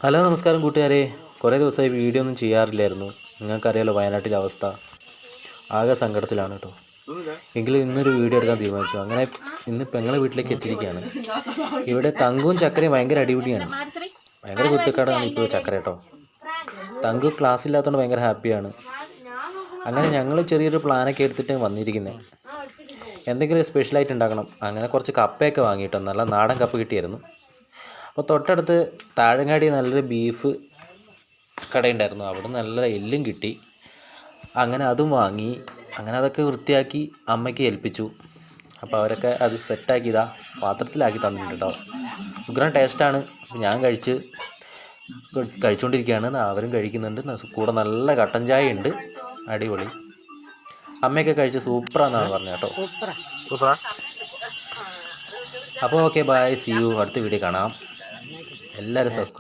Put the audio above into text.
Hello നമസ്കാരം കൂട്ടുകാരെ. കുറേ ദിവസമായി വീഡിയോ ഒന്നും ചെയ്യാറില്ലായിരുന്നു. നിങ്ങൾക്കറിയാലോ വയനാട്ടിലെ അവസ്ഥ. ആകെ സങ്കടത്തിലാണ് കേട്ടോ. എങ്കിലും ഇന്നൊരു വീഡിയോ എടുക്കാൻ തീരുമാനിച്ചു. അങ്ങനെ ഇന്ന് പെങ്ങളെ വീട്ടിലേക്ക് എത്തിയിരിക്കുകയാണ്. ഇവിടെ തങ്കും ചക്കരയും ഭയങ്കര അടിപിടിയാണ്. ഭയങ്കര കുരുത്തക്കാടാണ് ഇപ്പോൾ ചക്കര കേട്ടോ. തങ്കു ക്ലാസ് ഇല്ലാത്തതുകൊണ്ട് ഭയങ്കര ഹാപ്പിയാണ്. അങ്ങനെ ഞങ്ങൾ ചെറിയൊരു പ്ലാനൊക്കെ എടുത്തിട്ട് വന്നിരിക്കുന്നത്. എന്തെങ്കിലും സ്പെഷ്യലായിട്ട് ഉണ്ടാക്കണം. അങ്ങനെ കുറച്ച് കപ്പയൊക്കെ വാങ്ങിയിട്ടോ. നല്ല നാടൻ കപ്പ കിട്ടിയായിരുന്നു. അപ്പോൾ തൊട്ടടുത്ത് താഴങ്ങാടി നല്ലൊരു ബീഫ് കടയുണ്ടായിരുന്നു. അവിടെ നല്ല എല്ലും കിട്ടി. അങ്ങനെ അതും വാങ്ങി. അങ്ങനെ അതൊക്കെ വൃത്തിയാക്കി അമ്മയ്ക്ക് ഏൽപ്പിച്ചു. അപ്പോൾ അവരൊക്കെ അത് സെറ്റാക്കി ഇതാ പാത്രത്തിലാക്കി തന്നിട്ടുണ്ട് കേട്ടോ. ഉഗ്രം ടേസ്റ്റാണ്. ഞാൻ കഴിച്ചുകൊണ്ടിരിക്കുകയാണ്. അവരും കഴിക്കുന്നുണ്ട്. കൂടെ നല്ല കട്ടൻ ചായ ഉണ്ട്. അടിപൊളി. അമ്മയൊക്കെ കഴിച്ച് സൂപ്പറാന്നാണ് പറഞ്ഞത് കേട്ടോ. സൂപ്പറാ. അപ്പോൾ ഓക്കെ, ബൈ, സി യു. അടുത്ത വീഡിയോ കാണാം. എല്ലാവരും സബ്സ്ക്രൈബ്